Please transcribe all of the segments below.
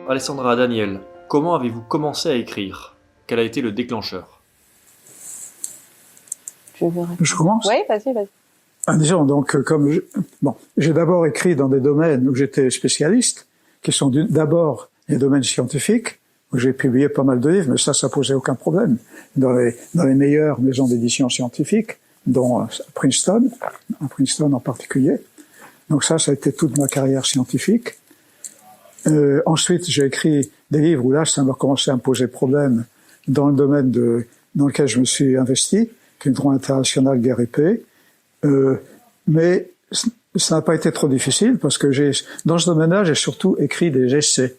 Alessandra Daniel, comment avez-vous commencé à écrire? Quel a été le déclencheur? Je commence? Oui, vas-y. Disons, donc, j'ai d'abord écrit dans des domaines où j'étais spécialiste, qui sont d'abord les domaines scientifiques, où j'ai publié pas mal de livres, mais ça posait aucun problème, dans les meilleures maisons d'édition scientifiques, dont Princeton en particulier. Donc ça a été toute ma carrière scientifique. Ensuite, j'ai écrit des livres où là, ça m'a commencé à me poser problème dans le domaine dans lequel je me suis investi, qui est le droit international guerre et paix. Mais ça n'a pas été trop difficile parce que dans ce domaine-là, j'ai surtout écrit des essais,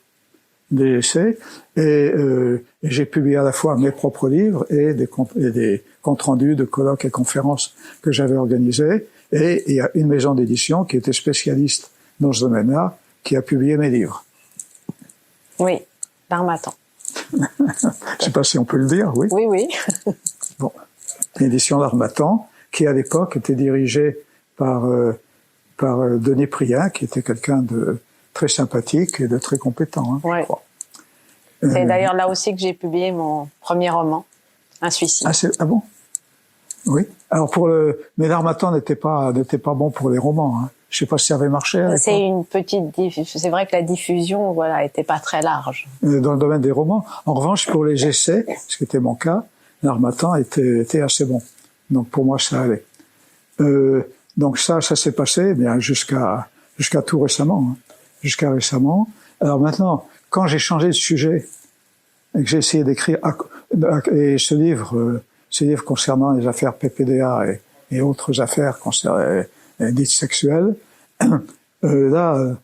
et j'ai publié à la fois mes propres livres et des comptes rendus de colloques et conférences que j'avais organisés. Et il y a une maison d'édition qui était spécialiste dans ce domaine-là qui a publié mes livres. Oui, L'Harmattan. Je sais pas si on peut le dire, oui. Oui. Bon, l'édition L'Harmattan, qui à l'époque était dirigée par Denis Prien, qui était quelqu'un de très sympathique et de très compétent, je crois. C'est d'ailleurs là aussi que j'ai publié mon premier roman, Un suicide. Ah bon? Oui. Alors mais L'Harmattan n'était pas bon pour les romans, hein. Je sais pas si ça avait marché. C'est une petite c'est vrai que la diffusion, était pas très large. Dans le domaine des romans. En revanche, pour les essais, ce qui était mon cas, L'Harmattan était assez bon. Donc pour moi, ça allait. Donc ça s'est passé, bien jusqu'à tout récemment, hein. Jusqu'à récemment. Alors maintenant, quand j'ai changé de sujet et que j'ai essayé d'écrire et ce livre concernant les affaires PPDA et autres affaires dites sexuelles, là,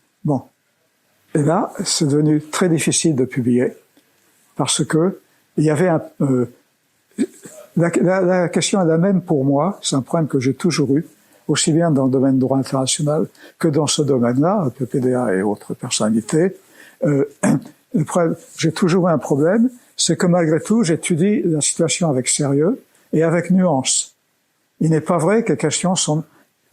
c'est devenu très difficile de publier parce que il y avait la question est la même pour moi. C'est un problème que j'ai toujours eu, aussi bien dans le domaine du droit international que dans ce domaine-là, PPDA et autres personnalités. Le problème, j'ai toujours eu un problème, c'est que malgré tout, j'étudie la situation avec sérieux et avec nuance. Il n'est pas vrai que les questions sont,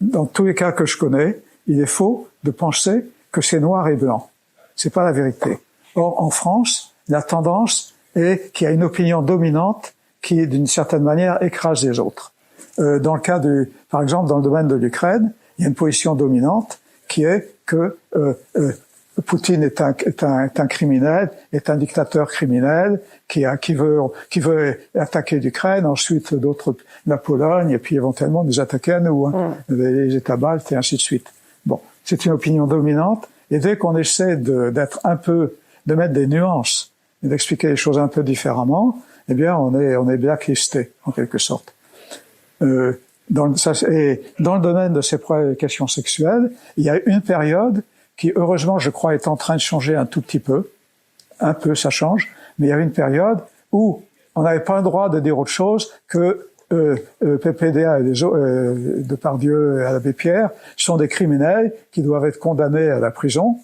dans tous les cas que je connais, il est faux de penser que c'est noir et blanc. C'est pas la vérité. Or, en France, la tendance est qu'il y a une opinion dominante qui, d'une certaine manière, écrase les autres. Dans le cas par exemple, dans le domaine de l'Ukraine, il y a une position dominante qui est que Poutine est un criminel, est un dictateur criminel qui veut attaquer l'Ukraine, ensuite la Pologne, et puis éventuellement nous attaquer à nous, hein, les États baltes et ainsi de suite. Bon, c'est une opinion dominante, et dès qu'on essaie de mettre des nuances et d'expliquer les choses un peu différemment, eh bien on est blacklisté en quelque sorte. Dans le domaine de ces questions sexuelles, il y a une période qui, heureusement, je crois, est en train de changer un tout petit peu. Un peu, ça change. Mais il y avait une période où on n'avait pas le droit de dire autre chose que PPDA et Depardieu et l'abbé Pierre sont des criminels qui doivent être condamnés à la prison.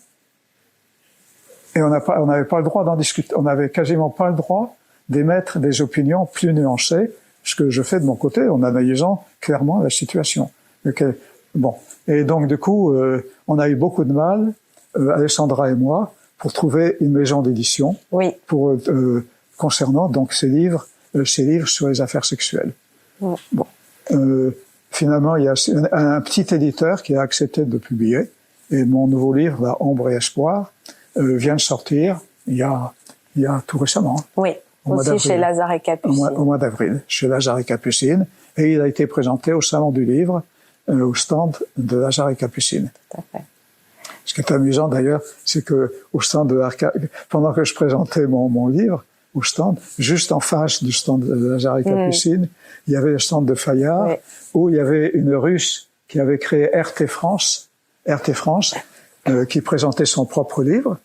Et on n'avait pas le droit d'en discuter. On n'avait quasiment pas le droit d'émettre des opinions plus nuancées, ce que je fais de mon côté en analysant clairement la situation. Bon. Et donc, du coup, on a eu beaucoup de mal, Alessandra et moi, pour trouver une maison d'édition. Oui. Concernant donc ces livres sur les affaires sexuelles. Oui. Bon. Finalement, il y a un petit éditeur qui a accepté de publier. Et mon nouveau livre, là, Ombre et Espoir, vient de sortir il y a tout récemment. Oui. Aussi chez Lazare et Capucine. Au mois d'avril, chez Lazare et Capucine. Et il a été présenté au Salon du Livre, au stand de Lazare et Capucine. Tout à fait. Ce qui est amusant d'ailleurs, c'est que au stand pendant que je présentais mon livre, au stand, juste en face du stand de Lazare et Capucine, il y avait le stand de Fayard, où il y avait une Russe qui avait créé RT France, qui présentait son propre livre.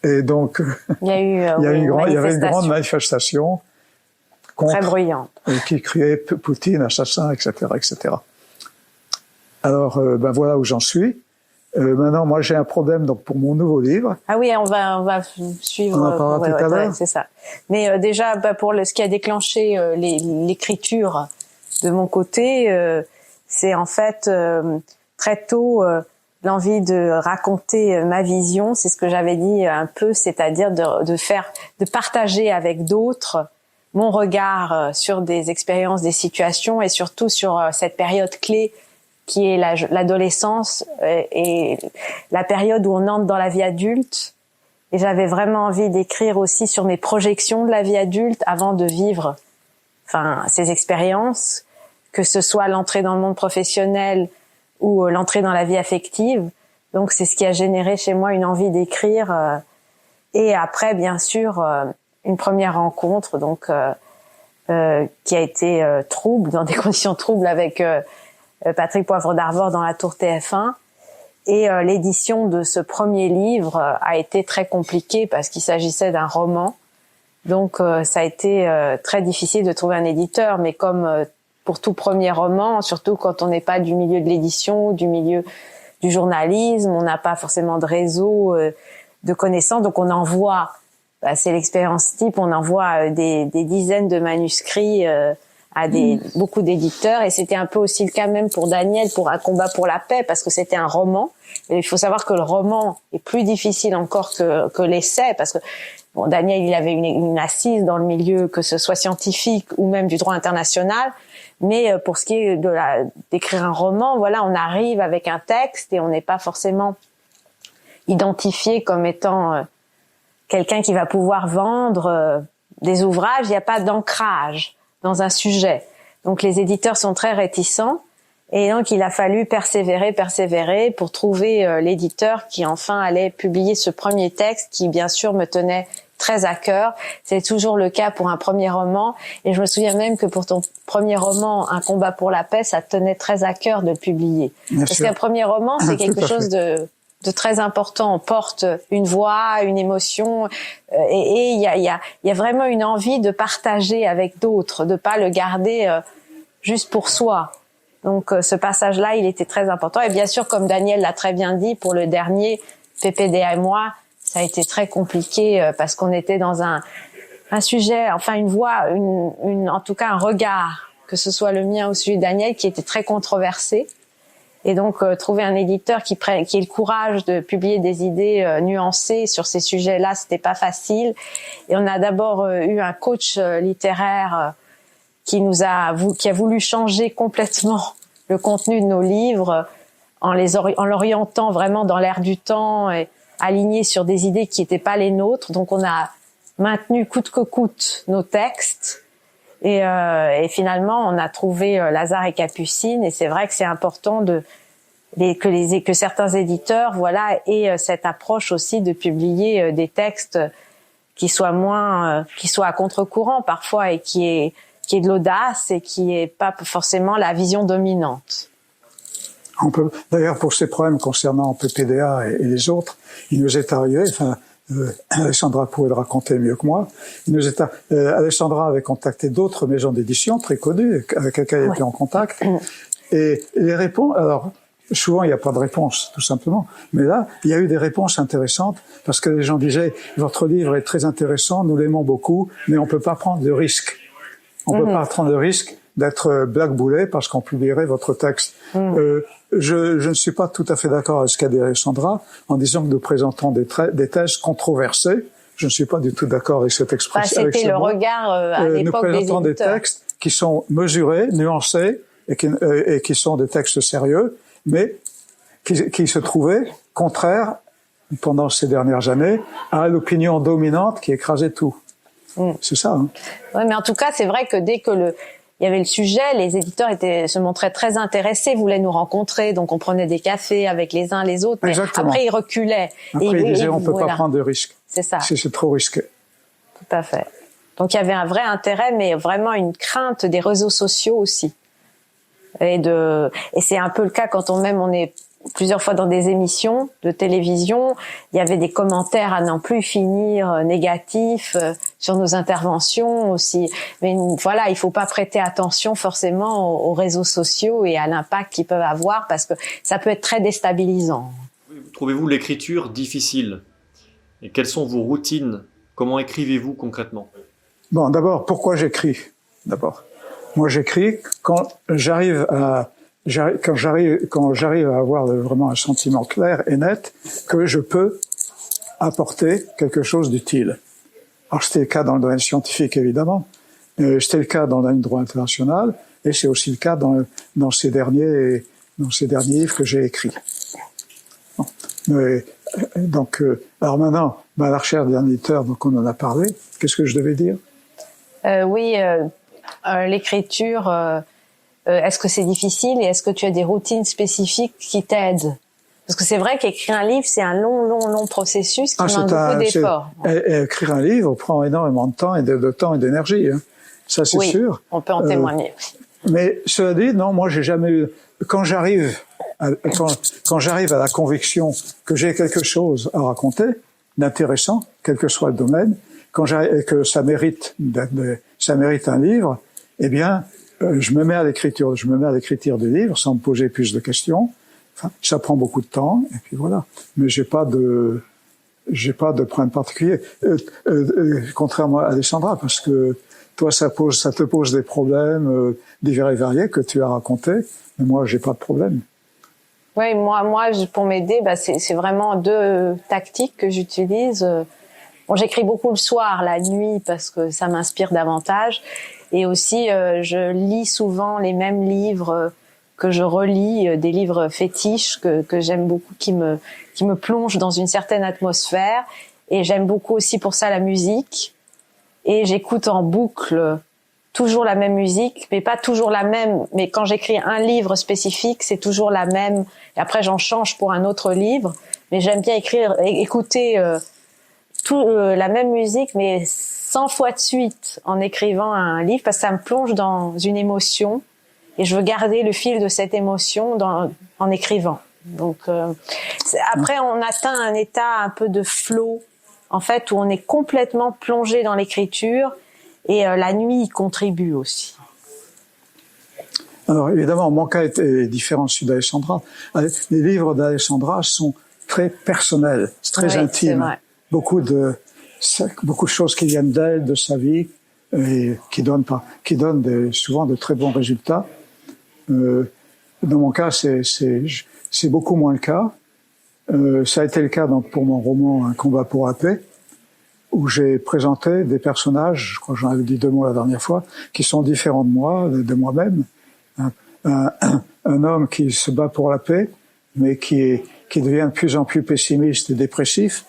Et donc, il y avait une grande manifestation contre, très bruyante, qui criait Poutine, assassin, etc., etc. Alors, voilà où j'en suis. Maintenant, moi, j'ai un problème donc pour mon nouveau livre. Ah oui, on va suivre. On en parlera tout à l'heure. C'est ça. Mais déjà, pour ce qui a déclenché l'écriture de mon côté, c'est en fait très tôt. l'envie de raconter ma vision, c'est ce que j'avais dit un peu, c'est-à-dire de partager avec d'autres mon regard sur des expériences, des situations et surtout sur cette période clé qui est l'adolescence et la période où on entre dans la vie adulte. Et j'avais vraiment envie d'écrire aussi sur mes projections de la vie adulte avant de vivre ces expériences, que ce soit l'entrée dans le monde professionnel ou l'entrée dans la vie affective. Donc c'est ce qui a généré chez moi une envie d'écrire. Et après, bien sûr, une première rencontre donc qui a été trouble, dans des conditions troubles avec Patrick Poivre d'Arvor dans la Tour TF1. Et l'édition de ce premier livre a été très compliquée parce qu'il s'agissait d'un roman. Donc ça a été très difficile de trouver un éditeur, mais comme pour tout premier roman, surtout quand on n'est pas du milieu de l'édition, du milieu du journalisme, on n'a pas forcément de réseau de connaissances, donc on envoie, c'est l'expérience type, on envoie des dizaines de manuscrits à beaucoup d'éditeurs, et c'était un peu aussi le cas même pour Daniel, pour Un combat pour la paix, parce que c'était un roman. Et il faut savoir que le roman est plus difficile encore que l'essai, parce que Daniel, il avait une assise dans le milieu, que ce soit scientifique ou même du droit international. Mais pour ce qui est d'écrire un roman, voilà, on arrive avec un texte et on n'est pas forcément identifié comme étant quelqu'un qui va pouvoir vendre des ouvrages. Il n'y a pas d'ancrage dans un sujet. Donc les éditeurs sont très réticents. Et donc il a fallu persévérer pour trouver l'éditeur qui enfin allait publier ce premier texte qui bien sûr me tenait très à cœur. C'est toujours le cas pour un premier roman, et je me souviens même que pour ton premier roman, Un combat pour la paix, ça te tenait très à cœur de le publier. Parce qu'un premier roman, c'est quelque chose de très important. On porte une voix, une émotion, et il y a vraiment une envie de partager avec d'autres, de pas le garder juste pour soi. Donc ce passage-là, il était très important. Et bien sûr, comme Daniel l'a très bien dit, pour le dernier, PPDA et moi, ça a été très compliqué parce qu'on était dans un sujet, enfin une voix, en tout cas un regard, que ce soit le mien ou celui de Daniel, qui était très controversé. Et donc trouver un éditeur qui ait le courage de publier des idées nuancées sur ces sujets-là, c'était pas facile. Et on a d'abord eu un coach littéraire qui a voulu changer complètement le contenu de nos livres en l'orientant vraiment dans l'air du temps et aligné sur des idées qui n'étaient pas les nôtres. Donc on a maintenu coûte que coûte nos textes et finalement on a trouvé Lazare et Capucine. Et c'est vrai que c'est important que certains éditeurs aient cette approche aussi de publier des textes qui soient à contre-courant parfois, et qui est de l'audace et qui est pas forcément la vision dominante. D'ailleurs, pour ces problèmes concernant PPDA et les autres, il nous est arrivé, Alessandra pourrait le raconter mieux que moi, Alessandra avait contacté d'autres maisons d'édition très connues, avec lesquelles elle était en contact, et les réponses, alors, souvent il n'y a pas de réponse, tout simplement, mais là, il y a eu des réponses intéressantes, parce que les gens disaient, votre livre est très intéressant, nous l'aimons beaucoup, mais on peut pas prendre de risque. On peut pas prendre le risque d'être blackboulé parce qu'on publierait votre texte. Je ne suis pas tout à fait d'accord avec ce qu'a dit Alessandra en disant que nous présentons des thèses controversées. Je ne suis pas du tout d'accord avec cette expression. C'était le regard à l'époque des éditeurs. Nous présentons des textes qui sont mesurés, nuancés et qui sont des textes sérieux, mais qui se trouvaient contraires pendant ces dernières années à l'opinion dominante qui écrasait tout. C'est ça. Hein. Oui, mais en tout cas, c'est vrai que dès que il y avait le sujet, les éditeurs se montraient très intéressés, voulaient nous rencontrer, donc on prenait des cafés avec les uns les autres. Mais après, ils reculaient. Après, ils disaient, on peut pas prendre de risques. C'est ça. C'est trop risqué. Tout à fait. Donc il y avait un vrai intérêt, mais vraiment une crainte des réseaux sociaux aussi. Et c'est un peu le cas quand on est plusieurs fois dans des émissions de télévision, il y avait des commentaires à n'en plus finir négatifs sur nos interventions aussi. Mais voilà, il faut pas prêter attention forcément aux réseaux sociaux et à l'impact qu'ils peuvent avoir, parce que ça peut être très déstabilisant. Trouvez-vous l'écriture difficile? Et quelles sont vos routines? Comment écrivez-vous concrètement? Bon, d'abord, pourquoi j'écris? D'abord, moi j'écris quand j'arrive à quand j'arrive à avoir vraiment un sentiment clair et net que je peux apporter quelque chose d'utile. Alors c'était le cas dans le domaine scientifique évidemment, c'était le cas dans le domaine du droit international, et c'est aussi le cas dans ces derniers livres que j'ai écrits. Bon. Donc, alors maintenant, la recherche d'un éditeur, donc on en a parlé. Qu'est-ce que je devais dire? L'écriture. Est-ce que c'est difficile et est-ce que tu as des routines spécifiques qui t'aident? Parce que c'est vrai qu'écrire un livre, c'est un long processus qui demande beaucoup d'efforts. Écrire un livre prend énormément de temps et d'énergie. Hein. Ça, c'est sûr. On peut en témoigner. Mais cela dit, non, moi, j'ai jamais eu. Quand j'arrive à la conviction que j'ai quelque chose à raconter d'intéressant, quel que soit le domaine, que ça mérite un livre, eh bien, je me mets à l'écriture du livre sans me poser plus de questions. Enfin, ça prend beaucoup de temps, et puis voilà. Mais j'ai pas de problème particulier. Contrairement à Alessandra, parce que toi, ça te pose des problèmes divers et variés que tu as racontés, mais moi, j'ai pas de problème. Oui, moi, pour m'aider, c'est vraiment deux tactiques que j'utilise. Bon, j'écris beaucoup le soir, la nuit, parce que ça m'inspire davantage. Et aussi, je lis souvent les mêmes livres que je relis, des livres fétiches que j'aime beaucoup, qui me plongent dans une certaine atmosphère. Et j'aime beaucoup aussi pour ça la musique. Et j'écoute en boucle toujours la même musique, mais pas toujours la même. Mais quand j'écris un livre spécifique, c'est toujours la même. Et après, j'en change pour un autre livre. Mais j'aime bien écouter la même musique, mais 100 fois de suite en écrivant un livre, parce que ça me plonge dans une émotion et je veux garder le fil de cette émotion en écrivant. Donc après, on atteint un état un peu de flow, en fait, où on est complètement plongé dans l'écriture, et la nuit y contribue aussi. Alors évidemment, mon cas est différent de celui d'Alessandra. Les livres d'Alessandra sont très personnels, c'est très intime. Beaucoup de choses qui viennent d'elle, de sa vie, et qui donnent souvent de très bons résultats. Dans mon cas, c'est beaucoup moins le cas. Ça a été le cas pour mon roman Un combat pour la paix, où j'ai présenté des personnages, je crois que j'en avais dit 2 mots la dernière fois, qui sont différents de moi, de moi-même. Un homme qui se bat pour la paix, mais qui devient de plus en plus pessimiste et dépressif,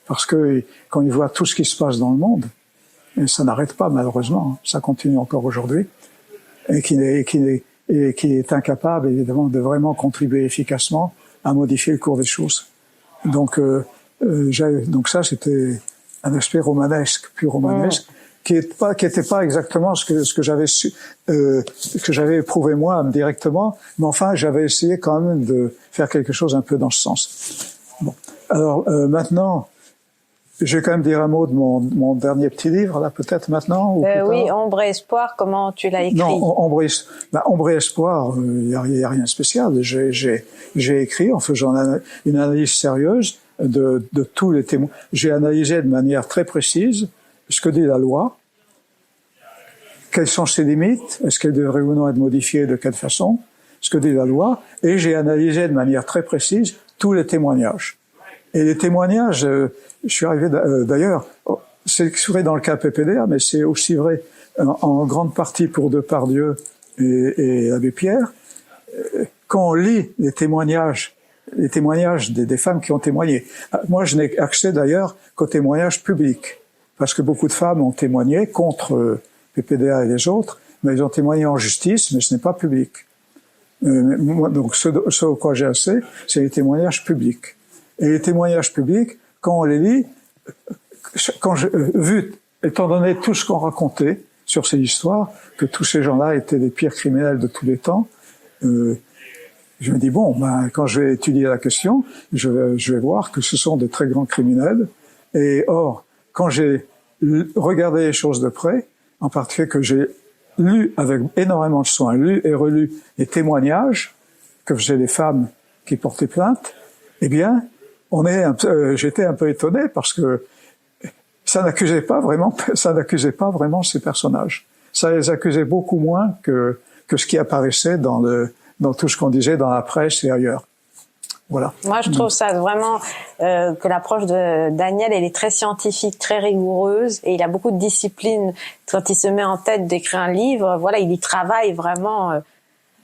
parce que quand il voit tout ce qui se passe dans le monde, et ça n'arrête pas malheureusement, ça continue encore aujourd'hui, et qui est incapable évidemment de vraiment contribuer efficacement à modifier le cours des choses. Donc ça c'était un aspect romanesque, plus romanesque, qui était pas exactement ce que j'avais éprouvé moi directement, mais enfin j'avais essayé quand même de faire quelque chose un peu dans ce sens. Bon, alors maintenant. Je vais quand même dire un mot de mon dernier petit livre, là, peut-être maintenant ou oui, Ombre et Espoir, comment tu l'as écrit? Non, Ombre et Espoir, il y a rien de spécial. J'ai écrit en faisant une analyse sérieuse de tous les témoins. J'ai analysé de manière très précise ce que dit la loi, quelles sont ses limites, est-ce qu'elle devrait ou non être modifiée, de quelle façon, ce que dit la loi, et j'ai analysé de manière très précise tous les témoignages. Et les témoignages, je suis arrivé d'ailleurs, c'est vrai dans le cas PPDA, mais c'est aussi vrai en grande partie pour Depardieu et l'abbé Pierre. Quand on lit les témoignages des femmes qui ont témoigné, moi je n'ai accès d'ailleurs qu'aux témoignages publics, parce que beaucoup de femmes ont témoigné contre PPDA et les autres, mais elles ont témoigné en justice, mais ce n'est pas public. Donc ce au quoi j'ai accès, c'est les témoignages publics. Et les témoignages publics, quand on les lit, étant donné tout ce qu'on racontait sur ces histoires, que tous ces gens-là étaient les pires criminels de tous les temps, je me dis quand je vais étudier la question, je vais voir que ce sont de très grands criminels. Et or, quand j'ai regardé les choses de près, en particulier que j'ai lu avec énormément de soin, lu et relu les témoignages que faisaient les femmes qui portaient plainte, eh bien, j'étais un peu étonné parce que ça n'accusait pas vraiment ces personnages. Ça les accusait beaucoup moins que ce qui apparaissait dans dans tout ce qu'on disait dans la presse et ailleurs. Voilà. Moi, je trouve ça vraiment que l'approche de Daniel, elle est très scientifique, très rigoureuse, et il a beaucoup de discipline. Quand il se met en tête d'écrire un livre, voilà, il y travaille vraiment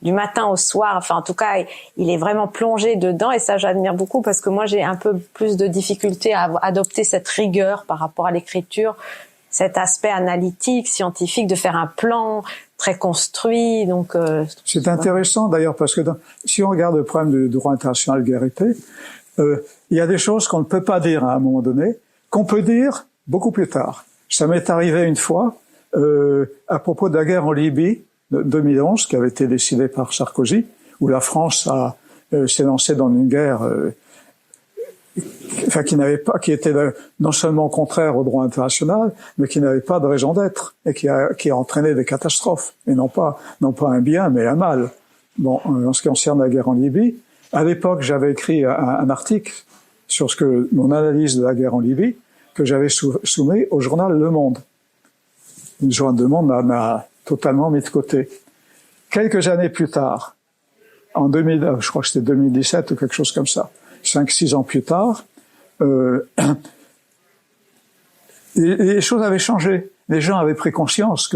du matin au soir. Enfin, en tout cas, il est vraiment plongé dedans, et ça, j'admire beaucoup parce que moi, j'ai un peu plus de difficulté à adopter cette rigueur par rapport à l'écriture, cet aspect analytique, scientifique, de faire un plan très construit. Donc, c'est intéressant d'ailleurs parce que si on regarde le problème du droit international de guerre et paix, il y a des choses qu'on ne peut pas dire à un moment donné, qu'on peut dire beaucoup plus tard. Ça m'est arrivé une fois à propos de la guerre en Libye de 2011, qui avait été décidée par Sarkozy, où la France s'est lancée dans une guerre qui était non seulement contraire au droit international, mais qui n'avait pas de raison d'être et qui a entraîné des catastrophes, et non pas un bien, mais un mal. Bon, en ce qui concerne la guerre en Libye, à l'époque, j'avais écrit un article sur mon analyse de la guerre en Libye, que j'avais soumis au journal Le Monde. Le journal Le Monde m'a totalement mis de côté. Quelques années plus tard, en 2000, je crois que c'était 2017 ou quelque chose comme ça, 5-6 ans plus tard, les choses avaient changé. Les gens avaient pris conscience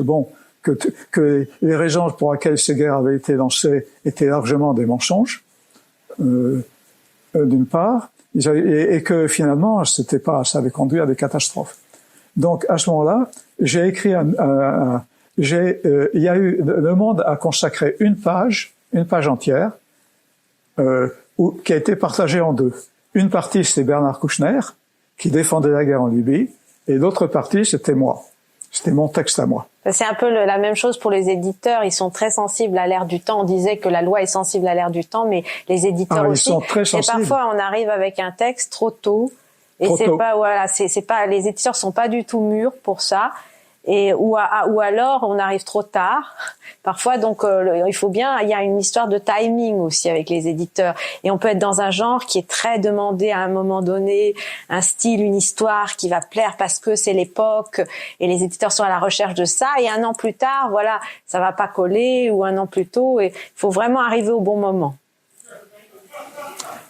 que les raisons pour lesquelles ces guerres avaient été lancées étaient largement des mensonges, d'une part, et que finalement, ça avait conduit à des catastrophes. Donc, à ce moment-là, j'ai écrit Le Monde a consacré une page entière, qui a été partagée en deux. Une partie, c'était Bernard Kouchner, qui défendait la guerre en Libye, et l'autre partie, c'était moi. C'était mon texte à moi. C'est un peu la même chose pour les éditeurs. Ils sont très sensibles à l'ère du temps. On disait que la loi est sensible à l'ère du temps, mais les éditeurs aussi. Ils sont très sensibles. Et parfois, on arrive avec un texte trop tôt. Et c'est pas, les éditeurs sont pas du tout mûrs pour ça. Ou alors on arrive trop tard. Parfois, donc il y a une histoire de timing aussi avec les éditeurs. Et on peut être dans un genre qui est très demandé à un moment donné, un style, une histoire qui va plaire parce que c'est l'époque et les éditeurs sont à la recherche de ça. Et un an plus tard, voilà, ça va pas coller, ou un an plus tôt. Et il faut vraiment arriver au bon moment.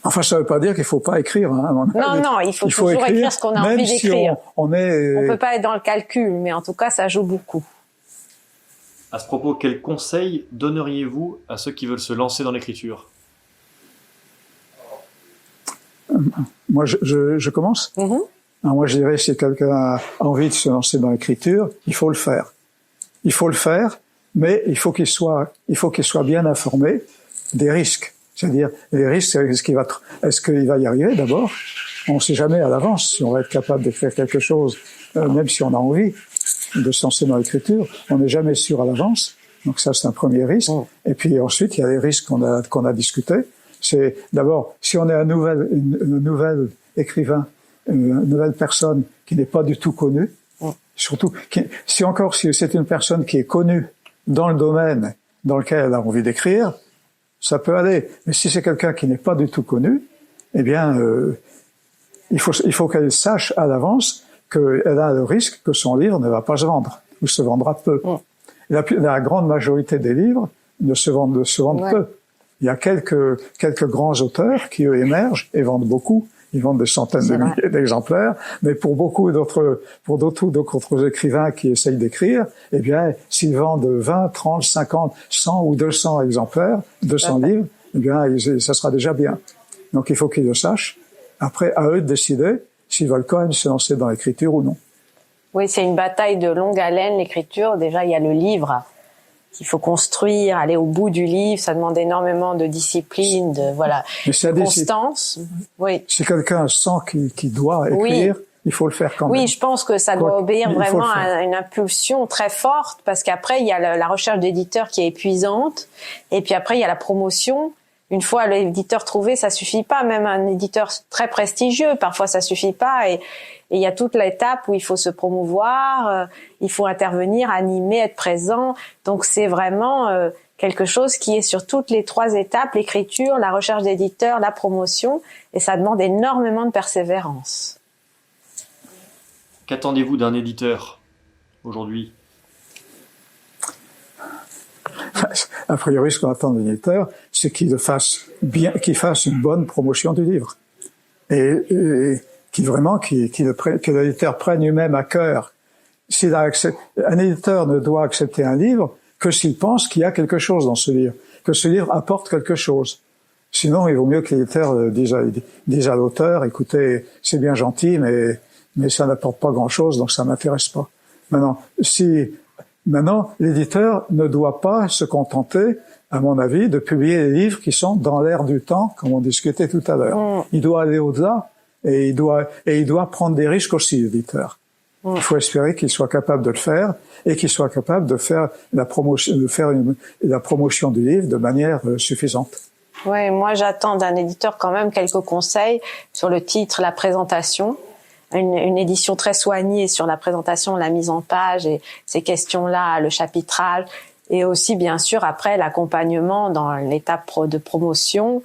Enfin, ça ne veut pas dire qu'il ne faut pas écrire. Hein, non, il faut toujours écrire ce qu'on a envie d'écrire. On peut pas être dans le calcul, mais en tout cas, ça joue beaucoup. À ce propos, quels conseils donneriez-vous à ceux qui veulent se lancer dans l'écriture ? Moi, je commence. Alors moi, je dirais, si quelqu'un a envie de se lancer dans l'écriture, il faut le faire. Il faut le faire, mais il faut qu'il soit bien informé des risques. C'est-à-dire, les risques, est-ce qu'il va y arriver d'abord? On ne sait jamais à l'avance si on va être capable d'écrire quelque chose, même si on a envie de se lancer dans l'écriture. On n'est jamais sûr à l'avance. Donc ça, c'est un premier risque. Et puis ensuite, il y a les risques qu'on a discutés. C'est d'abord, si on est un nouvel écrivain, une nouvelle personne qui n'est pas du tout connue, surtout, si c'est une personne qui est connue dans le domaine dans lequel elle a envie d'écrire, ça peut aller. Mais si c'est quelqu'un qui n'est pas du tout connu, eh bien, il faut qu'elle sache à l'avance qu'elle a le risque que son livre ne va pas se vendre, ou se vendra peu. La grande majorité des livres ne se vendent peu. Il y a quelques grands auteurs qui, eux, émergent et vendent beaucoup. Ils vendent des centaines de milliers d'exemplaires, mais pour d'autres écrivains qui essayent d'écrire, eh bien, s'ils vendent 20, 30, 50, 100 ou 200 exemplaires, 200 livres, eh bien, ça sera déjà bien. Donc, il faut qu'ils le sachent. Après, à eux de décider s'ils veulent quand même se lancer dans l'écriture ou non. Oui, c'est une bataille de longue haleine, l'écriture. Déjà, il y a le livre qu'il faut construire, aller au bout du livre, ça demande énormément de discipline, de constance. Oui. Si quelqu'un sent qu'il doit écrire, il faut le faire quand même. Oui, je pense que ça doit obéir vraiment à une impulsion très forte, parce qu'après, il y a la recherche d'éditeur qui est épuisante, et puis après, il y a la promotion. Une fois l'éditeur trouvé, ça suffit pas, même un éditeur très prestigieux, parfois ça suffit pas, et il y a toute l'étape où il faut se promouvoir, il faut intervenir, animer, être présent. Donc c'est vraiment quelque chose qui est sur toutes les 3 étapes, l'écriture, la recherche d'éditeur, la promotion, et ça demande énormément de persévérance. Qu'attendez-vous d'un éditeur aujourd'hui ? A priori, ce qu'on attend de l'éditeur, c'est qu'il fasse une bonne promotion du livre. Et que l'éditeur prenne lui-même à cœur. Un éditeur ne doit accepter un livre que s'il pense qu'il y a quelque chose dans ce livre, que ce livre apporte quelque chose. Sinon, il vaut mieux que l'éditeur dise à l'auteur, écoutez, c'est bien gentil, mais ça n'apporte pas grand-chose, donc ça m'intéresse pas. Maintenant, l'éditeur ne doit pas se contenter, à mon avis, de publier des livres qui sont dans l'air du temps, comme on discutait tout à l'heure. Il doit aller au-delà, et il doit prendre des risques aussi, l'éditeur. Il faut espérer qu'il soit capable de le faire, et qu'il soit capable de faire la promotion du livre de manière suffisante. Oui, moi j'attends d'un éditeur quand même quelques conseils sur le titre, la présentation. Une édition très soignée sur la présentation, la mise en page et ces questions-là, le chapitrage, et aussi bien sûr après l'accompagnement dans l'étape de promotion,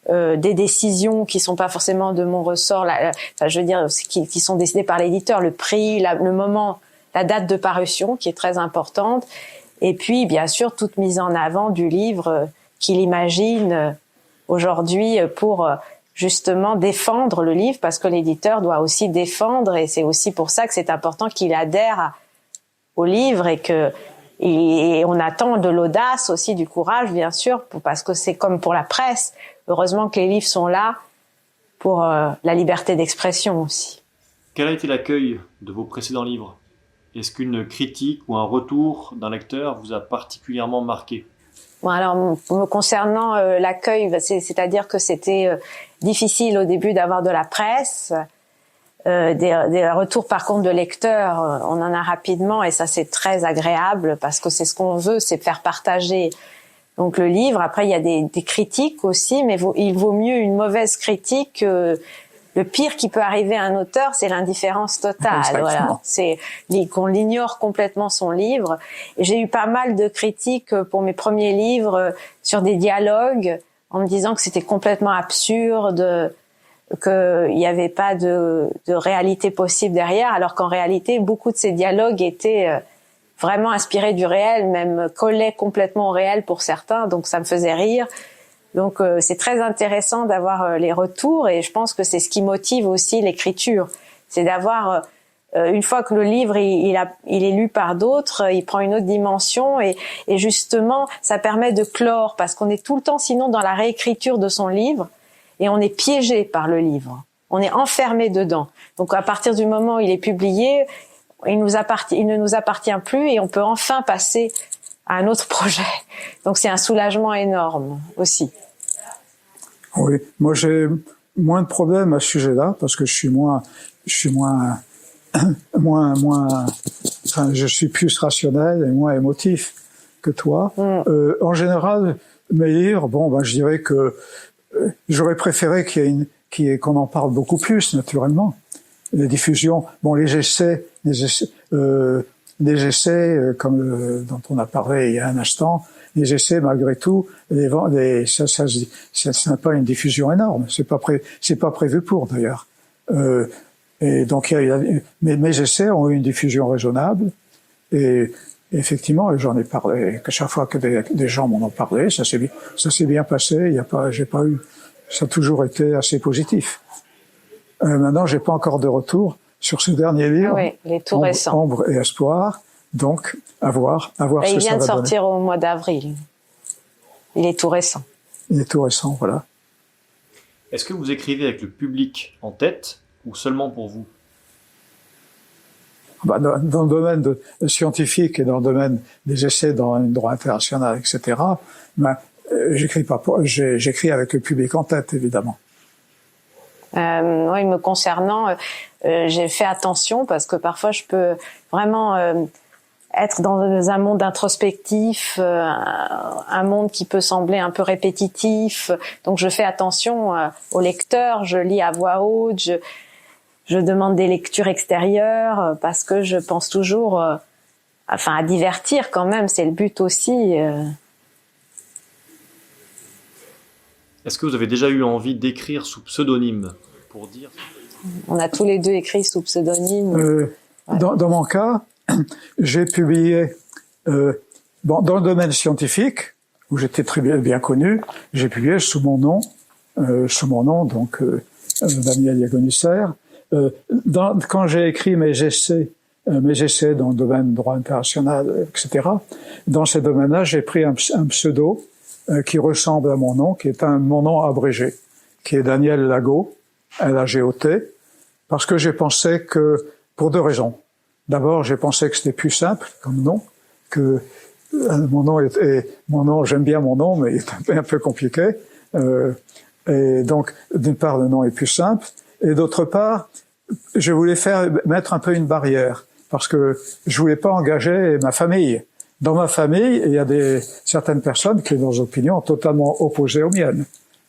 des décisions qui sont pas forcément de mon ressort, je veux dire qui sont décidées par l'éditeur, le prix, le moment, la date de parution qui est très importante, et puis bien sûr toute mise en avant du livre qu'il imagine aujourd'hui pour justement défendre le livre, parce que l'éditeur doit aussi défendre, et c'est aussi pour ça que c'est important qu'il adhère au livre, et on attend de l'audace aussi, du courage bien sûr, parce que c'est comme pour la presse. Heureusement que les livres sont là pour la liberté d'expression aussi. Quel a été l'accueil de vos précédents livres? Est-ce qu'une critique ou un retour d'un lecteur vous a particulièrement marqué? Bon, alors, me concernant l'accueil, c'est-à-dire que c'était difficile au début d'avoir de la presse, des retours par contre de lecteurs, on en a rapidement, et ça c'est très agréable parce que c'est ce qu'on veut, c'est faire partager donc le livre. Après il y a des critiques aussi, mais il vaut mieux une mauvaise critique. Le pire qui peut arriver à un auteur, c'est l'indifférence totale. Exactement. Voilà, c'est qu'on l'ignore complètement son livre. Et j'ai eu pas mal de critiques pour mes premiers livres sur des dialogues, en me disant que c'était complètement absurde, qu'il n'y avait pas de réalité possible derrière, alors qu'en réalité, beaucoup de ces dialogues étaient vraiment inspirés du réel, même collaient complètement au réel pour certains, donc ça me faisait rire. Donc c'est très intéressant d'avoir les retours, et je pense que c'est ce qui motive aussi l'écriture, c'est d'avoir une fois que le livre il est lu par d'autres, il prend une autre dimension, et justement ça permet de clore, parce qu'on est tout le temps sinon dans la réécriture de son livre, et on est piégé par le livre, on est enfermé dedans. Donc à partir du moment où il est publié, il ne nous appartient plus, et on peut enfin passer à un autre projet. Donc c'est un soulagement énorme aussi. Oui, moi j'ai moins de problèmes à ce sujet-là, parce que je suis plus rationnel et moins émotif que toi. En général, mes livres, je dirais que j'aurais préféré qu'on en parle beaucoup plus, naturellement. Les diffusions, les essais comme dont on a parlé il y a un instant, les essais, malgré tout, ça n'a pas une diffusion énorme. C'est pas prévu pour, d'ailleurs. Et donc, mes essais ont eu une diffusion raisonnable. Et effectivement, j'en ai parlé. Que chaque fois que des gens m'en ont parlé, ça s'est bien passé. Ça a toujours été assez positif. Maintenant, j'ai pas encore de retour sur ce dernier livre. Oui, les tout récents. Ombre et espoir. Donc, à voir ce que ça va donner. Il vient de sortir au mois d'avril. Il est tout récent. Il est tout récent, voilà. Est-ce que vous écrivez avec le public en tête ou seulement pour vous? Dans le domaine scientifique et dans le domaine des essais dans le droit international, etc., j'écris avec le public en tête, évidemment. Oui, me concernant, j'ai fait attention parce que parfois je peux vraiment être dans un monde introspectif, un monde qui peut sembler un peu répétitif. Donc je fais attention au lecteur, je lis à voix haute, je demande des lectures extérieures parce que je pense toujours, à divertir quand même, c'est le but aussi. Est-ce que vous avez déjà eu envie d'écrire sous pseudonyme pour dire? On a tous les deux écrit sous pseudonyme. Dans mon cas, j'ai publié Bon, dans le domaine scientifique, où j'étais très bien connu, j'ai publié sous mon nom, donc Daniel Yagonisser. Quand j'ai écrit mes essais dans le domaine droit international, etc., dans ces domaines-là, j'ai pris un pseudo qui ressemble à mon nom, qui est mon nom abrégé, qui est Daniel Lagot, L-A-G-O-T, parce que j'ai pensé que, pour deux raisons. D'abord, j'ai pensé que c'était plus simple comme nom, que mon nom, j'aime bien mon nom, mais il est un peu compliqué. Et donc, d'une part, le nom est plus simple, et d'autre part, je voulais mettre un peu une barrière, parce que je voulais pas engager ma famille. Dans ma famille, il y a certaines personnes qui ont des opinions totalement opposées aux miennes.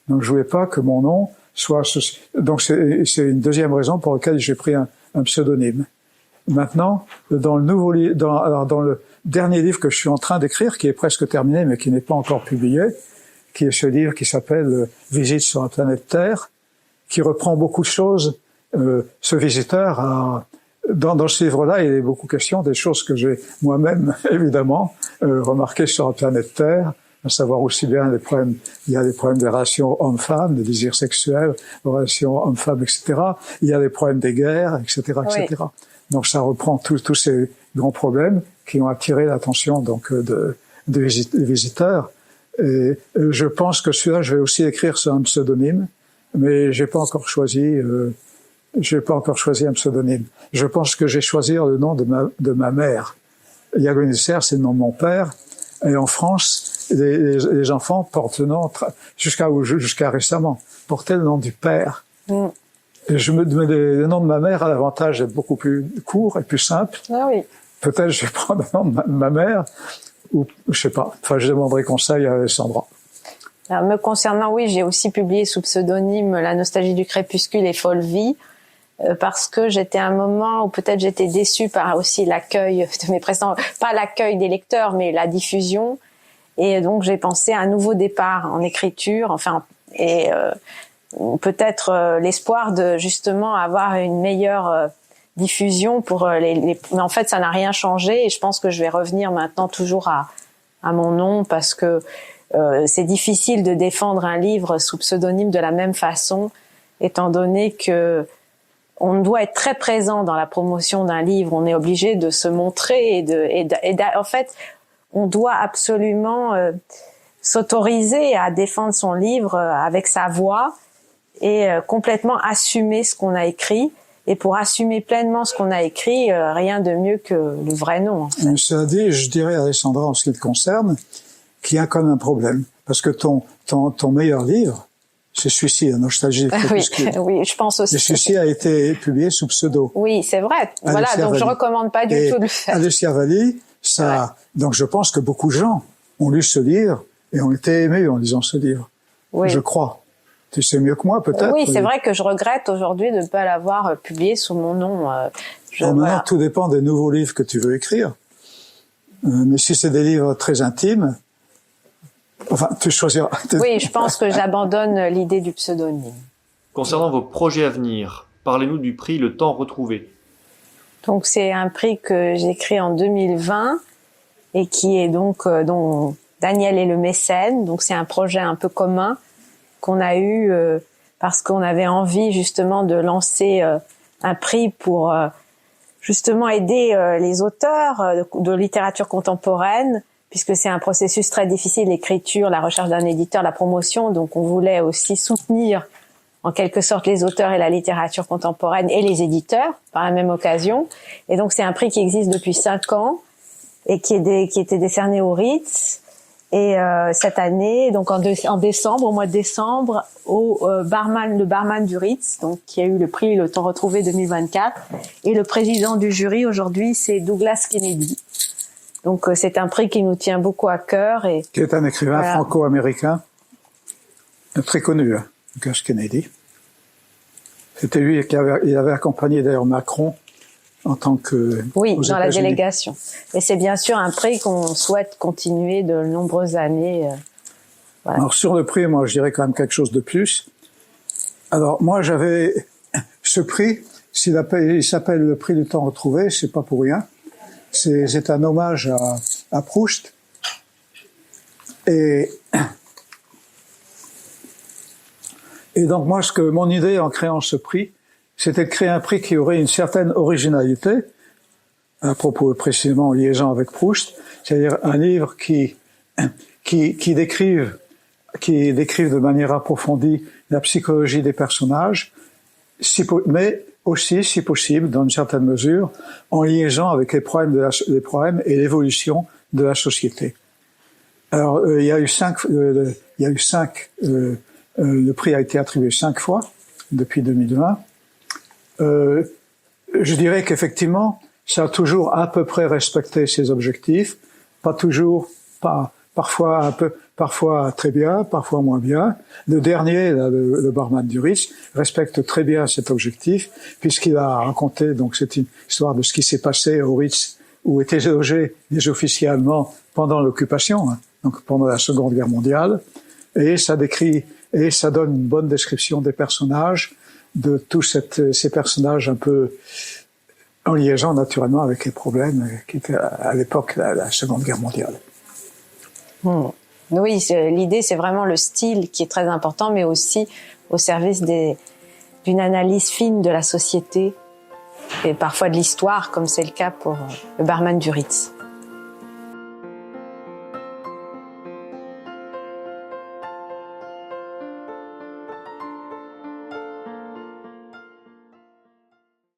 Donc, je voulais pas que mon nom soit associé. Donc, c'est une deuxième raison pour laquelle j'ai pris un pseudonyme. Maintenant, dans le dernier livre que je suis en train d'écrire, qui est presque terminé, mais qui n'est pas encore publié, qui est ce livre qui s'appelle Visite sur la planète Terre, qui reprend beaucoup de choses. Ce visiteur dans ce livre-là, il est beaucoup question des choses que j'ai moi-même, évidemment, remarquées sur la planète Terre, à savoir aussi bien il y a des problèmes des relations hommes-femmes, des désirs sexuels, des relations hommes-femmes, etc. Il y a des problèmes des guerres, etc., etc. Oui. Donc ça reprend tous ces grands problèmes qui ont attiré l'attention donc des visiteurs. Et je pense que celui-là, je vais aussi écrire sur un pseudonyme, mais j'ai pas encore choisi un pseudonyme. Je pense que j'ai choisi le nom de ma mère. Yagonisser, c'est le nom de mon père. Et en France, les enfants portent le nom, jusqu'à récemment, portaient le nom du père. Mm. Et le nom de ma mère a l'avantage d'être beaucoup plus court et plus simple. Ah oui. Peut-être je vais prendre le nom de ma mère, ou je sais pas. Enfin, je demanderai conseil à Alessandra. Alors, me concernant, oui, j'ai aussi publié sous pseudonyme La nostalgie du crépuscule et Folle vie, parce que j'étais à un moment où peut-être j'étais déçue par aussi l'accueil de mes précédents, pas l'accueil des lecteurs, mais la diffusion. Et donc, j'ai pensé à un nouveau départ en écriture, peut-être l'espoir de justement avoir une meilleure diffusion pour mais en fait, ça n'a rien changé et je pense que je vais revenir maintenant toujours à mon nom parce que c'est difficile de défendre un livre sous pseudonyme de la même façon, étant donné que on doit être très présent dans la promotion d'un livre, on est obligé de se montrer en fait, on doit absolument s'autoriser à défendre son livre avec sa voix et complètement assumer ce qu'on a écrit. Et pour assumer pleinement ce qu'on a écrit, rien de mieux que le vrai nom. En fait. Cela dit, je dirais à Alessandra, en ce qui te concerne, qu'il y a quand même un problème. Parce que ton meilleur livre, c'est celui-ci, La nostalgie du crépuscule. Oui, je pense aussi. Et celui-ci a été publié sous pseudo. Oui, c'est vrai. Voilà, donc je recommande pas du tout de le faire. Alessia Valli, donc je pense que beaucoup de gens ont lu ce livre et ont été émus en lisant ce livre. Oui. Je crois. Tu sais mieux que moi, peut-être. Oui, c'est vrai que je regrette aujourd'hui de ne pas l'avoir publié sous mon nom. Maintenant, tout dépend des nouveaux livres que tu veux écrire. Mais si c'est des livres très intimes, enfin, tu choisiras. Oui, je pense que j'abandonne l'idée du pseudonyme. Concernant vos projets à venir, parlez-nous du prix Le Temps Retrouvé. Donc, c'est un prix que j'ai créé en 2020 et qui est donc dont Daniel est le mécène. Donc, c'est un projet un peu commun qu'on a eu parce qu'on avait envie justement de lancer un prix pour justement aider les auteurs de littérature contemporaine, puisque c'est un processus très difficile, l'écriture, la recherche d'un éditeur, la promotion. Donc on voulait aussi soutenir en quelque sorte les auteurs et la littérature contemporaine et les éditeurs par la même occasion. Et donc c'est un prix qui existe depuis 5 ans et qui était décerné au Ritz. Et cette année, donc au mois de décembre, le barman du Ritz, donc qui a eu le prix Le Temps Retrouvé 2024, et le président du jury aujourd'hui, c'est Douglas Kennedy. Donc c'est un prix qui nous tient beaucoup à cœur et qui est un écrivain franco-américain très connu, hein, Douglas Kennedy. C'était lui il avait accompagné d'ailleurs Macron en tant que dans la délégation. Et c'est bien sûr un prix qu'on souhaite continuer de nombreuses années. Voilà. Alors sur le prix, moi je dirais quand même quelque chose de plus. Alors moi j'avais ce prix, il s'appelle le prix du temps retrouvé, c'est pas pour rien. C'est un hommage à Proust Et donc moi, mon idée en créant ce prix, c'était de créer un prix qui aurait une certaine originalité, à propos précisément en liaison avec Proust, c'est-à-dire un livre qui décrive de manière approfondie la psychologie des personnages, mais aussi, si possible, dans une certaine mesure, en liaison avec les problèmes et l'évolution de la société. Alors, il y a eu le prix a été attribué 5 fois depuis 2020. Je dirais qu'effectivement, ça a toujours à peu près respecté ses objectifs, parfois très bien, parfois moins bien. Le dernier, le barman du Ritz, respecte très bien cet objectif, puisqu'il a raconté, donc c'est une histoire de ce qui s'est passé au Ritz, où étaient logés les officiers allemands pendant l'occupation, donc pendant la Seconde Guerre mondiale, et ça donne une bonne description des personnages, de tous ces personnages un peu en liaison naturellement avec les problèmes qui étaient à l'époque la Seconde Guerre mondiale. Oui, l'idée c'est vraiment le style qui est très important, mais aussi au service d'une analyse fine de la société et parfois de l'histoire, comme c'est le cas pour le barman du Ritz.